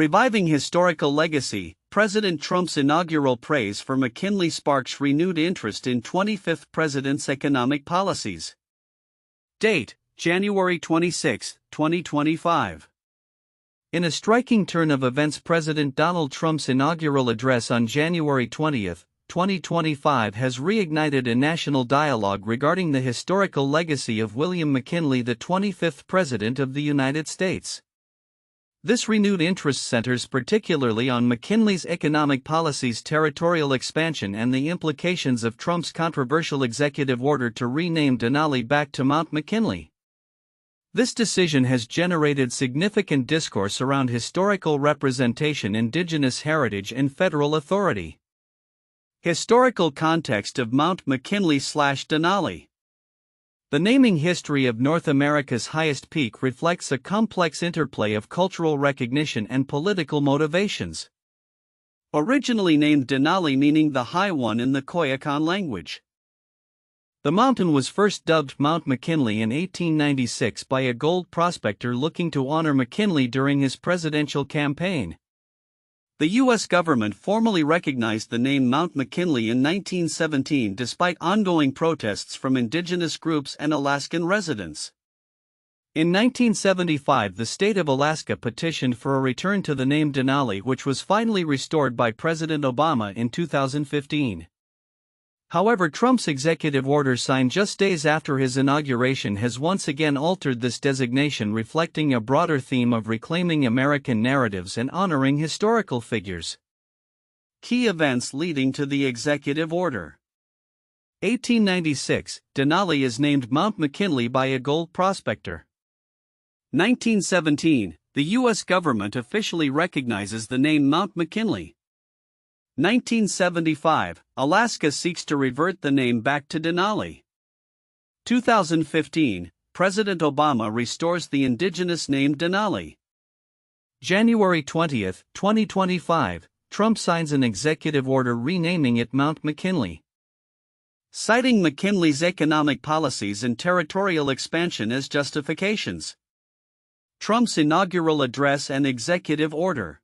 Reviving historical legacy, President Trump's inaugural praise for McKinley sparks renewed interest in 25th president's economic policies. Date: January 26, 2025. In a striking turn of events, President Donald Trump's inaugural address on January 20, 2025 has reignited a national dialogue regarding the historical legacy of William McKinley, the 25th President of the United States. This renewed interest centers particularly on McKinley's economic policies, territorial expansion, and the implications of Trump's controversial executive order to rename Denali back to Mount McKinley. This decision has generated significant discourse around historical representation, Indigenous heritage, and federal authority. Historical context of Mount McKinley/Denali. The naming history of North America's highest peak reflects a complex interplay of cultural recognition and political motivations. Originally named Denali, meaning the high one in the Koyukon language, the mountain was first dubbed Mount McKinley in 1896 by a gold prospector looking to honor McKinley during his presidential campaign. The U.S. government formally recognized the name Mount McKinley in 1917 despite ongoing protests from Indigenous groups and Alaskan residents. In 1975, the state of Alaska petitioned for a return to the name Denali, which was finally restored by President Obama in 2015. However, Trump's executive order signed just days after his inauguration has once again altered this designation, reflecting a broader theme of reclaiming American narratives and honoring historical figures. Key events leading to the executive order. 1896, Denali is named Mount McKinley by a gold prospector. 1917, the U.S. government officially recognizes the name Mount McKinley. 1975, Alaska seeks to revert the name back to Denali. 2015, President Obama restores the indigenous name Denali. January 20, 2025, Trump signs an executive order renaming it Mount McKinley. Citing McKinley's economic policies and territorial expansion as justifications. Trump's inaugural address and executive order.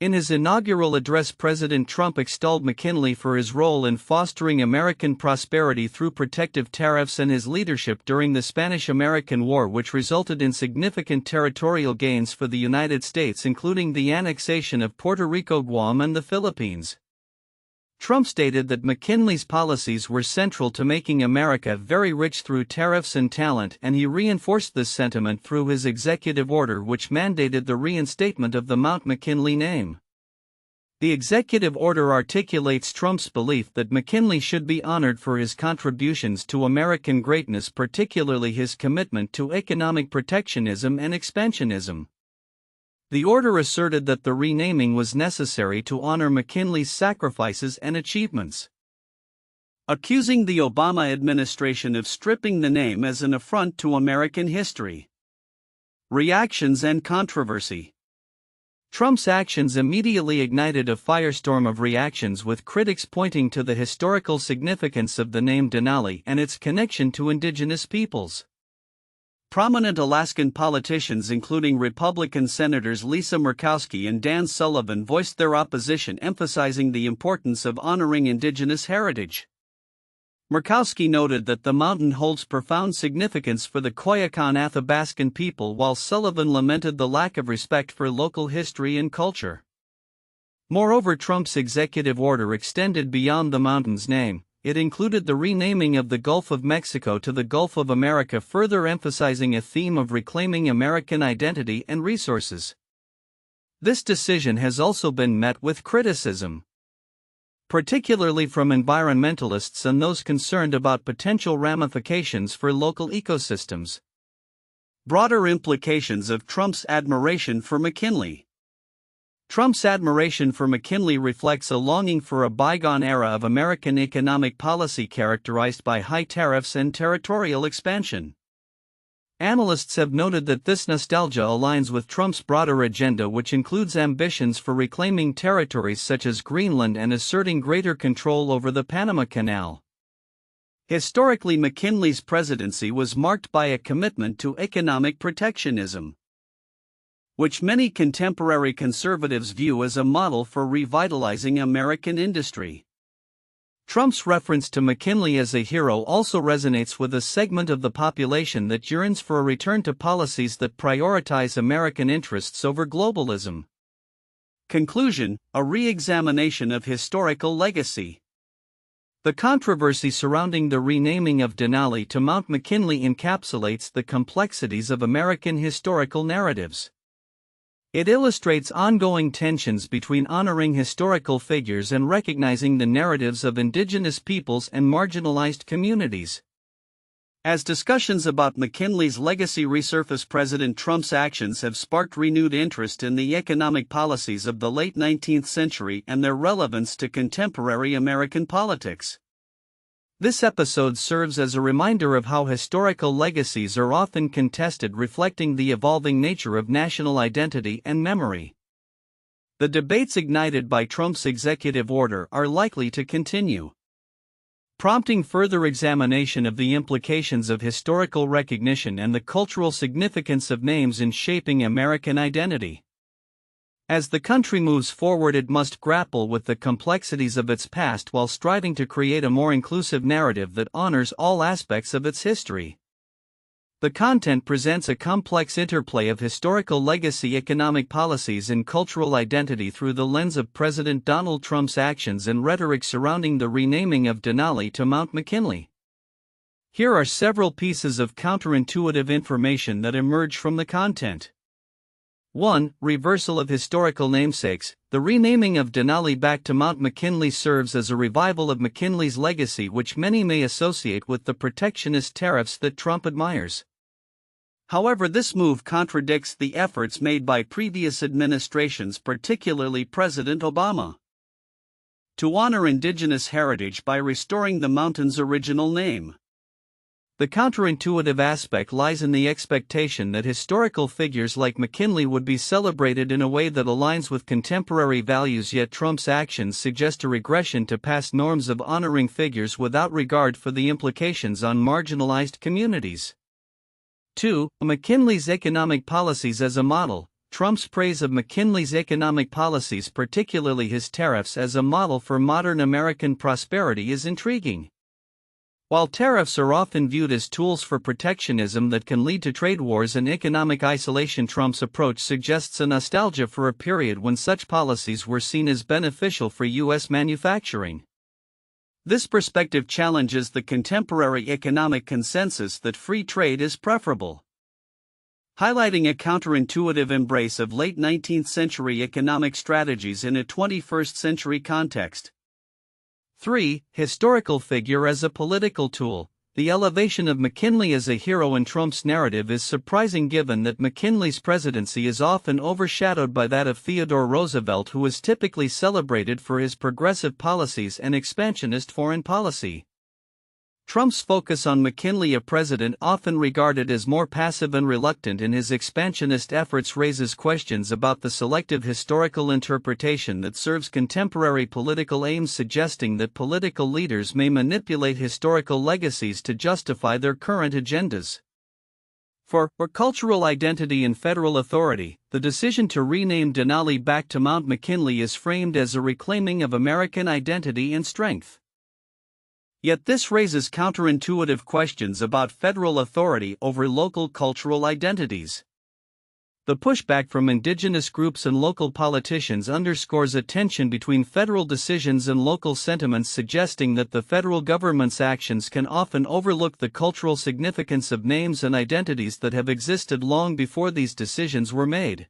In his inaugural address, President Trump extolled McKinley for his role in fostering American prosperity through protective tariffs and his leadership during the Spanish-American War, which resulted in significant territorial gains for the United States, including the annexation of Puerto Rico, Guam, and the Philippines. Trump stated that McKinley's policies were central to making America very rich through tariffs and talent, and he reinforced this sentiment through his executive order, which mandated the reinstatement of the Mount McKinley name. The executive order articulates Trump's belief that McKinley should be honored for his contributions to American greatness, particularly his commitment to economic protectionism and expansionism. The order asserted that the renaming was necessary to honor McKinley's sacrifices and achievements. Accusing the Obama administration of stripping the name as an affront to American history. Reactions and controversy. Trump's actions immediately ignited a firestorm of reactions, with critics pointing to the historical significance of the name Denali and its connection to Indigenous peoples. Prominent Alaskan politicians, including Republican Senators Lisa Murkowski and Dan Sullivan, voiced their opposition, emphasizing the importance of honoring Indigenous heritage. Murkowski noted that the mountain holds profound significance for the Koyukon Athabascan people, while Sullivan lamented the lack of respect for local history and culture. Moreover, Trump's executive order extended beyond the mountain's name. It included the renaming of the Gulf of Mexico to the Gulf of America, further emphasizing a theme of reclaiming American identity and resources. This decision has also been met with criticism, particularly from environmentalists and those concerned about potential ramifications for local ecosystems. Broader implications of Trump's admiration for McKinley. Trump's admiration for McKinley reflects a longing for a bygone era of American economic policy characterized by high tariffs and territorial expansion. Analysts have noted that this nostalgia aligns with Trump's broader agenda, which includes ambitions for reclaiming territories such as Greenland and asserting greater control over the Panama Canal. Historically, McKinley's presidency was marked by a commitment to economic protectionism. which many contemporary conservatives view as a model for revitalizing American industry. Trump's reference to McKinley as a hero also resonates with a segment of the population that yearns for a return to policies that prioritize American interests over globalism. Conclusion: a re-examination of historical legacy. The controversy surrounding the renaming of Denali to Mount McKinley encapsulates the complexities of American historical narratives. It illustrates ongoing tensions between honoring historical figures and recognizing the narratives of indigenous peoples and marginalized communities. As discussions about McKinley's legacy resurface, President Trump's actions have sparked renewed interest in the economic policies of the late 19th century and their relevance to contemporary American politics. This episode serves as a reminder of how historical legacies are often contested, reflecting the evolving nature of national identity and memory. The debates ignited by Trump's executive order are likely to continue, prompting further examination of the implications of historical recognition and the cultural significance of names in shaping American identity. As the country moves forward, it must grapple with the complexities of its past while striving to create a more inclusive narrative that honors all aspects of its history. The content presents a complex interplay of historical legacy, economic policies, and cultural identity through the lens of President Donald Trump's actions and rhetoric surrounding the renaming of Denali to Mount McKinley. Here are several pieces of counterintuitive information that emerge from the content. 1. Reversal of historical namesakes. The renaming of Denali back to Mount McKinley serves as a revival of McKinley's legacy, which many may associate with the protectionist tariffs that Trump admires. However, this move contradicts the efforts made by previous administrations, particularly President Obama, to honor indigenous heritage by restoring the mountain's original name. The counterintuitive aspect lies in the expectation that historical figures like McKinley would be celebrated in a way that aligns with contemporary values, yet Trump's actions suggest a regression to past norms of honoring figures without regard for the implications on marginalized communities. 2. McKinley's economic policies as a model. Trump's praise of McKinley's economic policies, particularly his tariffs, as a model for modern American prosperity is intriguing. While tariffs are often viewed as tools for protectionism that can lead to trade wars and economic isolation, Trump's approach suggests a nostalgia for a period when such policies were seen as beneficial for U.S. manufacturing. This perspective challenges the contemporary economic consensus that free trade is preferable, highlighting a counterintuitive embrace of late 19th century economic strategies in a 21st century context. 3. Historical figure as a political tool. The elevation of McKinley as a hero in Trump's narrative is surprising, given that McKinley's presidency is often overshadowed by that of Theodore Roosevelt, who is typically celebrated for his progressive policies and expansionist foreign policy. Trump's focus on McKinley, a president often regarded as more passive and reluctant in his expansionist efforts, raises questions about the selective historical interpretation that serves contemporary political aims, suggesting that political leaders may manipulate historical legacies to justify their current agendas. For cultural identity and federal authority, the decision to rename Denali back to Mount McKinley is framed as a reclaiming of American identity and strength. Yet this raises counterintuitive questions about federal authority over local cultural identities. The pushback from indigenous groups and local politicians underscores a tension between federal decisions and local sentiments, suggesting that the federal government's actions can often overlook the cultural significance of names and identities that have existed long before these decisions were made.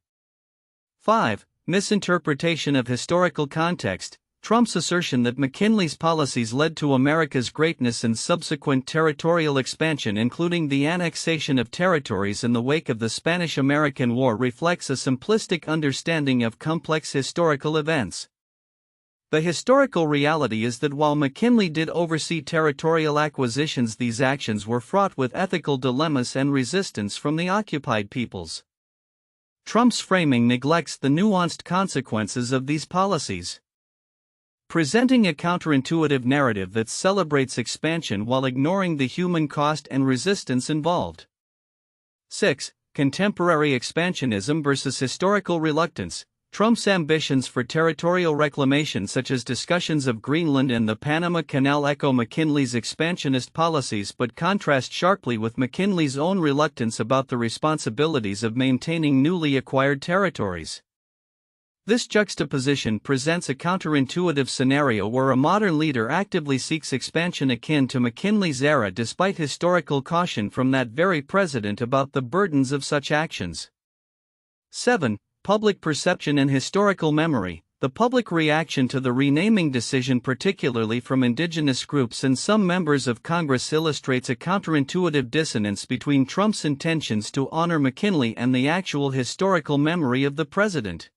5. Misinterpretation of historical context. Trump's assertion that McKinley's policies led to America's greatness and subsequent territorial expansion, including the annexation of territories in the wake of the Spanish-American War, reflects a simplistic understanding of complex historical events. The historical reality is that while McKinley did oversee territorial acquisitions, these actions were fraught with ethical dilemmas and resistance from the occupied peoples. Trump's framing neglects the nuanced consequences of these policies, presenting a counterintuitive narrative that celebrates expansion while ignoring the human cost and resistance involved. 6. Contemporary expansionism versus historical reluctance. Trump's ambitions for territorial reclamation, such as discussions of Greenland and the Panama Canal, echo McKinley's expansionist policies but contrast sharply with McKinley's own reluctance about the responsibilities of maintaining newly acquired territories. This juxtaposition presents a counterintuitive scenario where a modern leader actively seeks expansion akin to McKinley's era despite historical caution from that very president about the burdens of such actions. 7. Public perception and historical memory. The public reaction to the renaming decision, particularly from indigenous groups and some members of Congress, illustrates a counterintuitive dissonance between Trump's intentions to honor McKinley and the actual historical memory of the president.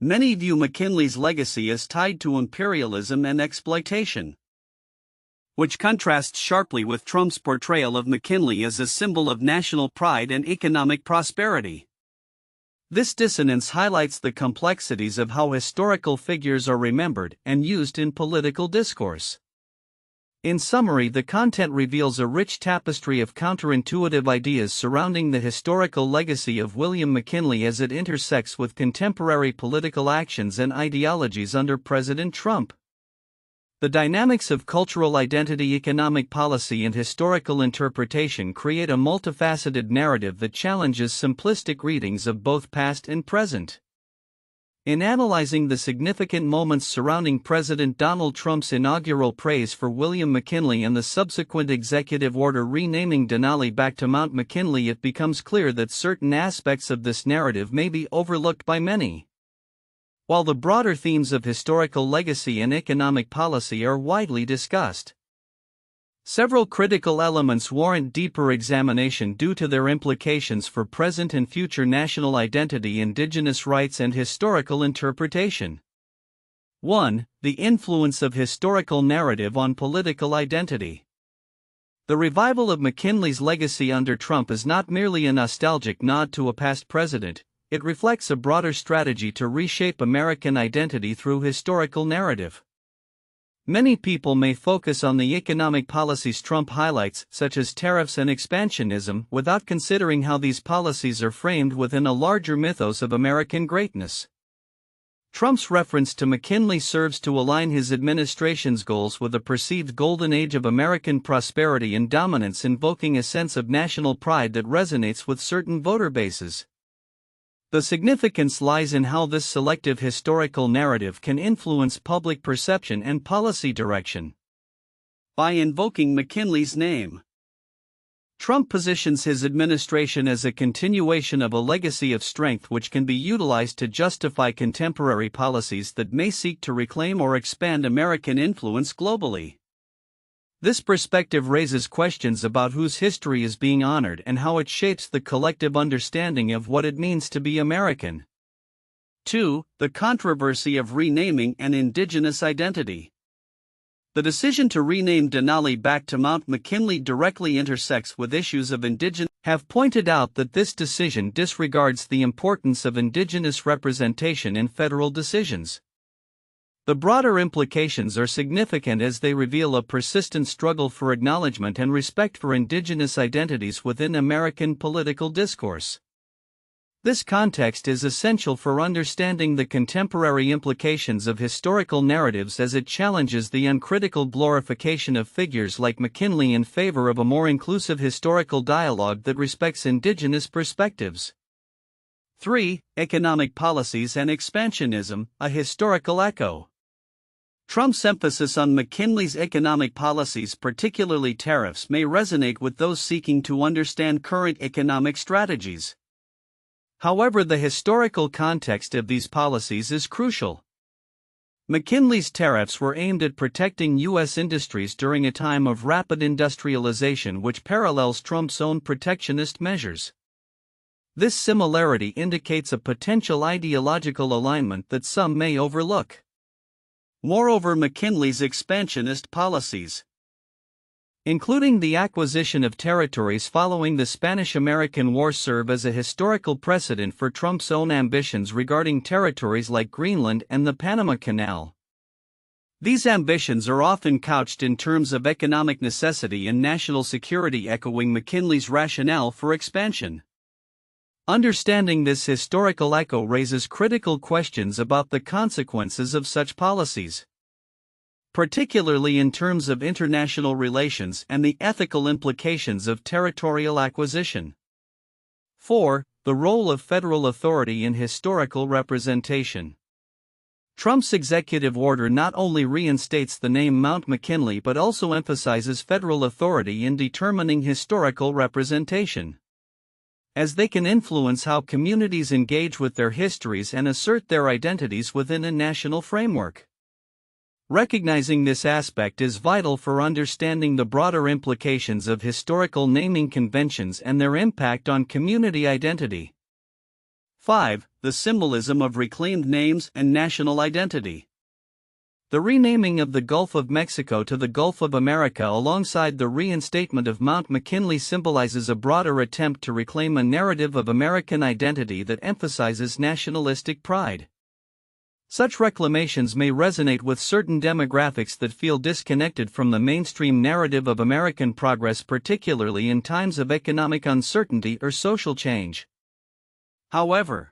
Many view McKinley's legacy as tied to imperialism and exploitation, which contrasts sharply with Trump's portrayal of McKinley as a symbol of national pride and economic prosperity. This dissonance highlights the complexities of how historical figures are remembered and used in political discourse. In summary, the content reveals a rich tapestry of counterintuitive ideas surrounding the historical legacy of William McKinley as it intersects with contemporary political actions and ideologies under President Trump. The dynamics of cultural identity, economic policy, and historical interpretation create a multifaceted narrative that challenges simplistic readings of both past and present. In analyzing the significant moments surrounding President Donald Trump's inaugural praise for William McKinley and the subsequent executive order renaming Denali back to Mount McKinley, it becomes clear that certain aspects of this narrative may be overlooked by many. While the broader themes of historical legacy and economic policy are widely discussed, several critical elements warrant deeper examination due to their implications for present and future national identity, indigenous rights, and historical interpretation. 1. The influence of historical narrative on political identity. The revival of McKinley's legacy under Trump is not merely a nostalgic nod to a past president. It reflects a broader strategy to reshape American identity through historical narrative. Many people may focus on the economic policies Trump highlights, such as tariffs and expansionism, without considering how these policies are framed within a larger mythos of American greatness. Trump's reference to McKinley serves to align his administration's goals with a perceived golden age of American prosperity and dominance, invoking a sense of national pride that resonates with certain voter bases. The significance lies in how this selective historical narrative can influence public perception and policy direction. By invoking McKinley's name, Trump positions his administration as a continuation of a legacy of strength which can be utilized to justify contemporary policies that may seek to reclaim or expand American influence globally. This perspective raises questions about whose history is being honored and how it shapes the collective understanding of what it means to be American. 2. The controversy of renaming an indigenous identity. The decision to rename Denali back to Mount McKinley directly intersects with issues of indigenous. Have pointed out that this decision disregards the importance of indigenous representation in federal decisions. The broader implications are significant as they reveal a persistent struggle for acknowledgement and respect for indigenous identities within American political discourse. This context is essential for understanding the contemporary implications of historical narratives as it challenges the uncritical glorification of figures like McKinley in favor of a more inclusive historical dialogue that respects indigenous perspectives. 3. Economic policies and expansionism, a historical echo. Trump's emphasis on McKinley's economic policies, particularly tariffs, may resonate with those seeking to understand current economic strategies. However, the historical context of these policies is crucial. McKinley's tariffs were aimed at protecting U.S. industries during a time of rapid industrialization, which parallels Trump's own protectionist measures. This similarity indicates a potential ideological alignment that some may overlook. Moreover, McKinley's expansionist policies, including the acquisition of territories following the Spanish-American War, serve as a historical precedent for Trump's own ambitions regarding territories like Greenland and the Panama Canal. These ambitions are often couched in terms of economic necessity and national security, echoing McKinley's rationale for expansion. Understanding this historical echo raises critical questions about the consequences of such policies, particularly in terms of international relations and the ethical implications of territorial acquisition. 4. The role of federal authority in historical representation. Trump's executive order not only reinstates the name Mount McKinley but also emphasizes federal authority in determining historical representation, as they can influence how communities engage with their histories and assert their identities within a national framework. Recognizing this aspect is vital for understanding the broader implications of historical naming conventions and their impact on community identity. 5. The symbolism of reclaimed names and national identity. The renaming of the Gulf of Mexico to the Gulf of America alongside the reinstatement of Mount McKinley symbolizes a broader attempt to reclaim a narrative of American identity that emphasizes nationalistic pride. Such reclamations may resonate with certain demographics that feel disconnected from the mainstream narrative of American progress, particularly in times of economic uncertainty or social change. However,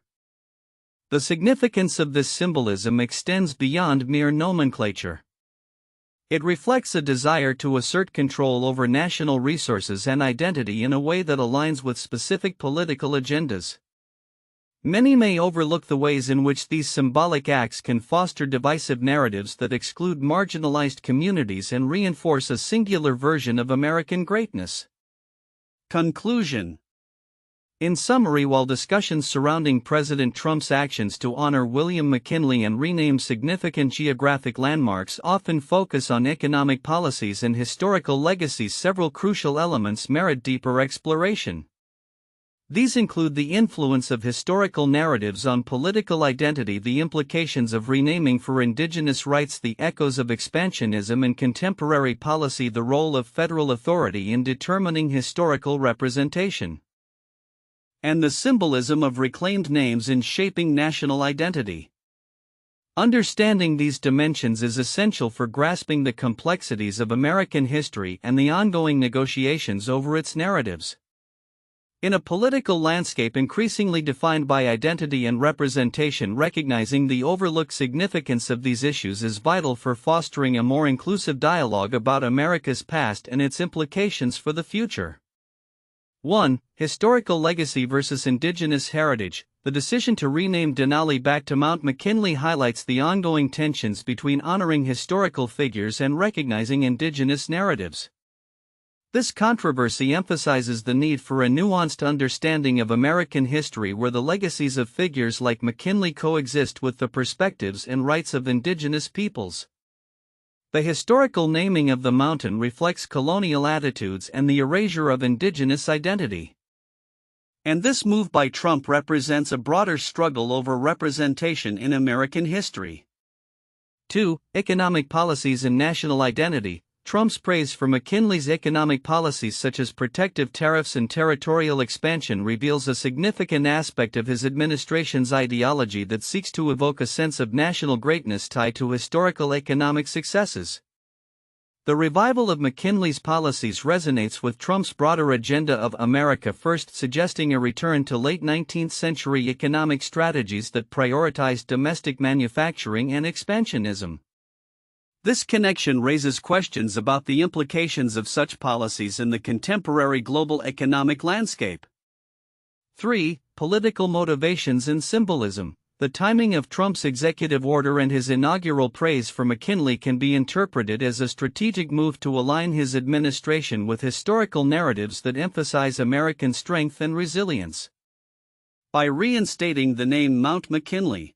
the significance of this symbolism extends beyond mere nomenclature. It reflects a desire to assert control over national resources and identity in a way that aligns with specific political agendas. Many may overlook the ways in which these symbolic acts can foster divisive narratives that exclude marginalized communities and reinforce a singular version of American greatness. Conclusion. In summary, while discussions surrounding President Trump's actions to honor William McKinley and rename significant geographic landmarks often focus on economic policies and historical legacies, several crucial elements merit deeper exploration. These include the influence of historical narratives on political identity, the implications of renaming for Indigenous rights, the echoes of expansionism in contemporary policy, the role of federal authority in determining historical representation, and the symbolism of reclaimed names in shaping national identity. Understanding these dimensions is essential for grasping the complexities of American history and the ongoing negotiations over its narratives. In a political landscape increasingly defined by identity and representation, recognizing the overlooked significance of these issues is vital for fostering a more inclusive dialogue about America's past and its implications for the future. 1. Historical legacy versus Indigenous heritage. The decision to rename Denali back to Mount McKinley highlights the ongoing tensions between honoring historical figures and recognizing Indigenous narratives. This controversy emphasizes the need for a nuanced understanding of American history where the legacies of figures like McKinley coexist with the perspectives and rights of Indigenous peoples. The historical naming of the mountain reflects colonial attitudes and the erasure of Indigenous identity. And this move by Trump represents a broader struggle over representation in American history. 2. Economic policies and national identity. Trump's praise for McKinley's economic policies such as protective tariffs and territorial expansion reveals a significant aspect of his administration's ideology that seeks to evoke a sense of national greatness tied to historical economic successes. The revival of McKinley's policies resonates with Trump's broader agenda of America First, suggesting a return to late 19th century economic strategies that prioritized domestic manufacturing and expansionism. This connection raises questions about the implications of such policies in the contemporary global economic landscape. 3. Political motivations and symbolism. The timing of Trump's executive order and his inaugural praise for McKinley can be interpreted as a strategic move to align his administration with historical narratives that emphasize American strength and resilience. By reinstating the name Mount McKinley,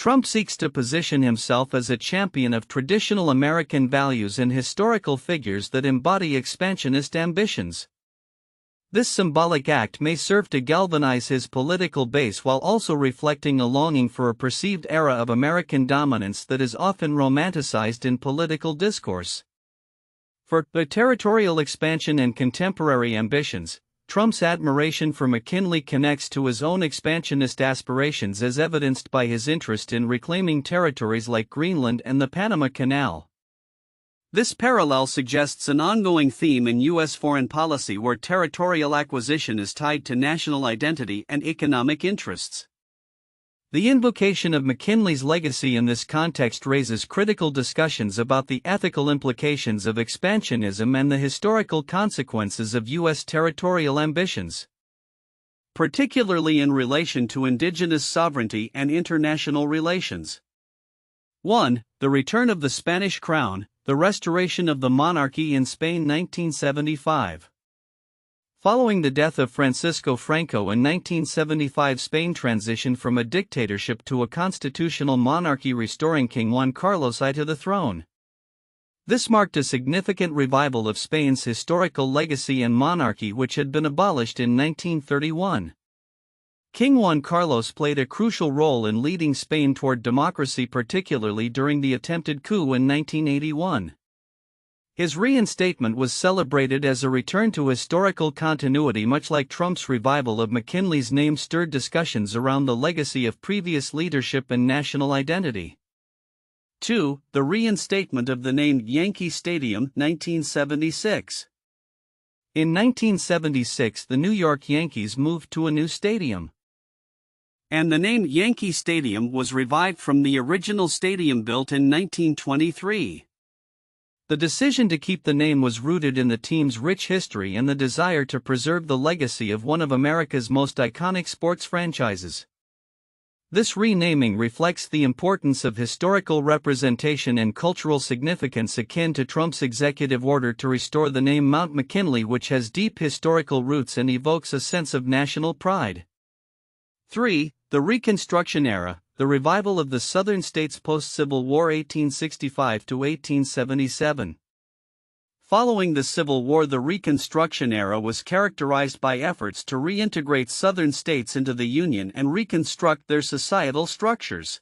Trump seeks to position himself as a champion of traditional American values and historical figures that embody expansionist ambitions. This symbolic act may serve to galvanize his political base while also reflecting a longing for a perceived era of American dominance that is often romanticized in political discourse. For the territorial expansion and contemporary ambitions, Trump's admiration for McKinley connects to his own expansionist aspirations, as evidenced by his interest in reclaiming territories like Greenland and the Panama Canal. This parallel suggests an ongoing theme in U.S. foreign policy where territorial acquisition is tied to national identity and economic interests. The invocation of McKinley's legacy in this context raises critical discussions about the ethical implications of expansionism and the historical consequences of U.S. territorial ambitions, particularly in relation to indigenous sovereignty and international relations. 1. The return of the Spanish crown, the restoration of the monarchy in Spain 1975. Following the death of Francisco Franco in 1975, Spain transitioned from a dictatorship to a constitutional monarchy, restoring King Juan Carlos I to the throne. This marked a significant revival of Spain's historical legacy and monarchy, which had been abolished in 1931. King Juan Carlos played a crucial role in leading Spain toward democracy, particularly during the attempted coup in 1981. His reinstatement was celebrated as a return to historical continuity, much like Trump's revival of McKinley's name stirred discussions around the legacy of previous leadership and national identity. 2. The reinstatement of the name Yankee Stadium 1976. In 1976, the New York Yankees moved to a new stadium, and the name Yankee Stadium was revived from the original stadium built in 1923. The decision to keep the name was rooted in the team's rich history and the desire to preserve the legacy of one of America's most iconic sports franchises. This renaming reflects the importance of historical representation and cultural significance, akin to Trump's executive order to restore the name Mount McKinley, which has deep historical roots and evokes a sense of national pride. 3. The Reconstruction era, the revival of the Southern states post-Civil War 1865 to 1877. Following the Civil War, the Reconstruction era was characterized by efforts to reintegrate Southern states into the Union and reconstruct their societal structures.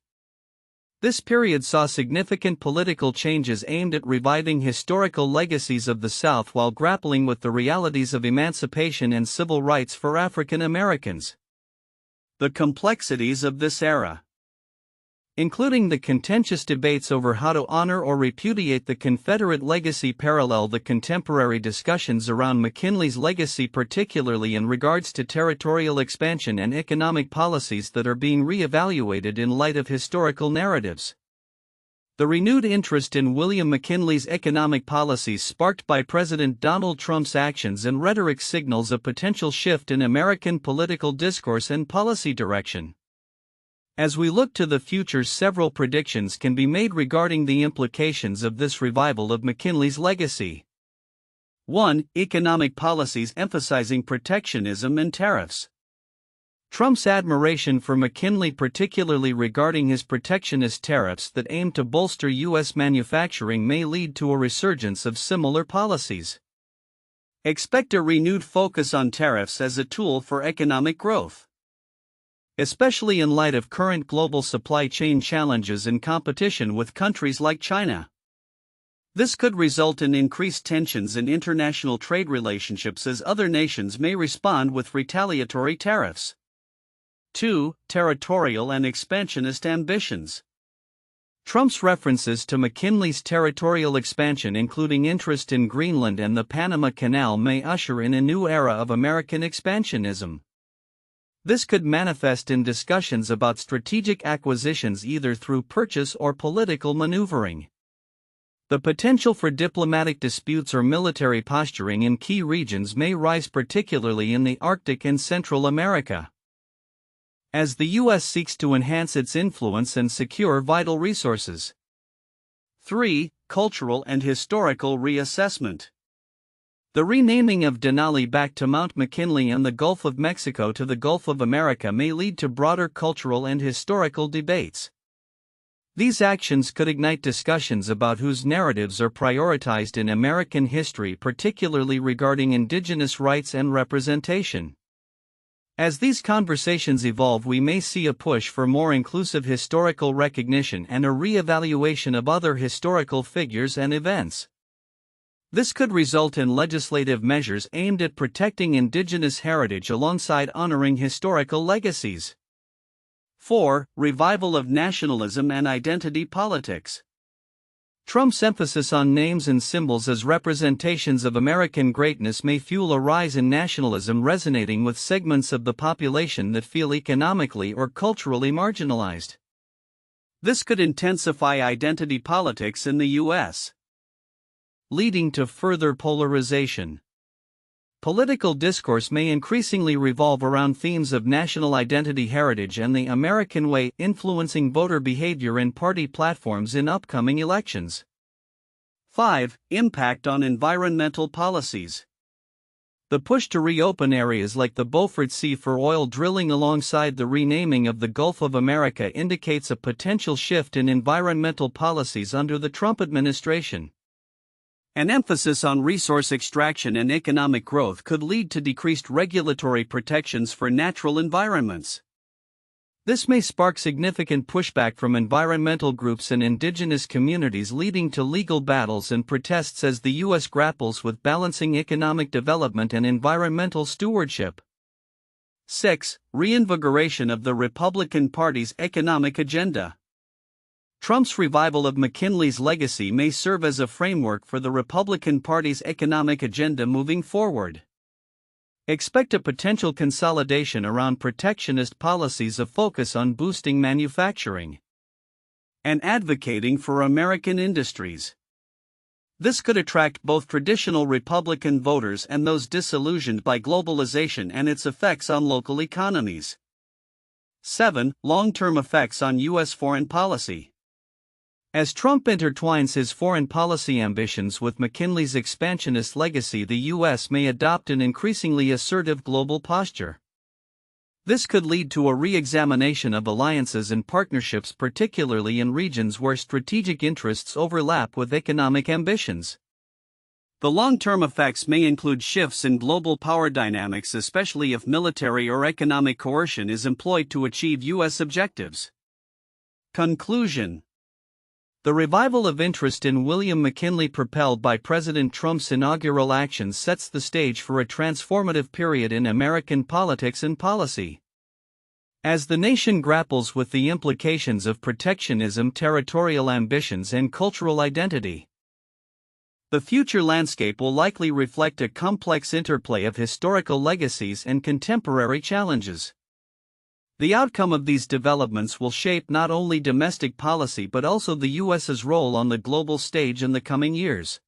This period saw significant political changes aimed at reviving historical legacies of the South while grappling with the realities of emancipation and civil rights for African Americans. The complexities of this era, including the contentious debates over how to honor or repudiate the Confederate legacy, parallel the contemporary discussions around McKinley's legacy, particularly in regards to territorial expansion and economic policies that are being re-evaluated in light of historical narratives. The renewed interest in William McKinley's economic policies sparked by President Donald Trump's actions and rhetoric signals a potential shift in American political discourse and policy direction. As we look to the future, several predictions can be made regarding the implications of this revival of McKinley's legacy. 1. Economic policies emphasizing protectionism and tariffs. Trump's admiration for McKinley, particularly regarding his protectionist tariffs that aim to bolster U.S. manufacturing, may lead to a resurgence of similar policies. Expect a renewed focus on tariffs as a tool for economic growth, especially in light of current global supply chain challenges and competition with countries like China. This could result in increased tensions in international trade relationships as other nations may respond with retaliatory tariffs. 2. Territorial and expansionist ambitions. Trump's references to McKinley's territorial expansion, including interest in Greenland and the Panama Canal, may usher in a new era of American expansionism. This could manifest in discussions about strategic acquisitions, either through purchase or political maneuvering. The potential for diplomatic disputes or military posturing in key regions may rise, particularly in the Arctic and Central America, as the U.S. seeks to enhance its influence and secure vital resources. 3. Cultural and historical reassessment. The renaming of Denali back to Mount McKinley and the Gulf of Mexico to the Gulf of America may lead to broader cultural and historical debates. These actions could ignite discussions about whose narratives are prioritized in American history, particularly regarding Indigenous rights and representation. As these conversations evolve, we may see a push for more inclusive historical recognition and a re-evaluation of other historical figures and events. This could result in legislative measures aimed at protecting Indigenous heritage alongside honoring historical legacies. 4. Revival of nationalism and identity politics. Trump's emphasis on names and symbols as representations of American greatness may fuel a rise in nationalism, resonating with segments of the population that feel economically or culturally marginalized. This could intensify identity politics in the U.S., leading to further polarization. Political discourse may increasingly revolve around themes of national identity, heritage, and the American way, influencing voter behavior and party platforms in upcoming elections. 5. Impact on environmental policies. The push to reopen areas like the Beaufort Sea for oil drilling alongside the renaming of the Gulf of America indicates a potential shift in environmental policies under the Trump administration. An emphasis on resource extraction and economic growth could lead to decreased regulatory protections for natural environments. This may spark significant pushback from environmental groups and indigenous communities, leading to legal battles and protests as the U.S. grapples with balancing economic development and environmental stewardship. 6. Reinvigoration of the Republican Party's economic agenda. Trump's revival of McKinley's legacy may serve as a framework for the Republican Party's economic agenda moving forward. Expect a potential consolidation around protectionist policies, a focus on boosting manufacturing and advocating for American industries. This could attract both traditional Republican voters and those disillusioned by globalization and its effects on local economies. 7. Long-term effects on U.S. foreign policy. As Trump intertwines his foreign policy ambitions with McKinley's expansionist legacy, the U.S. may adopt an increasingly assertive global posture. This could lead to a re-examination of alliances and partnerships, particularly in regions where strategic interests overlap with economic ambitions. The long-term effects may include shifts in global power dynamics, especially if military or economic coercion is employed to achieve U.S. objectives. Conclusion. The revival of interest in William McKinley propelled by President Trump's inaugural actions sets the stage for a transformative period in American politics and policy. As the nation grapples with the implications of protectionism, territorial ambitions, and cultural identity, the future landscape will likely reflect a complex interplay of historical legacies and contemporary challenges. The outcome of these developments will shape not only domestic policy but also the U.S.'s role on the global stage in the coming years.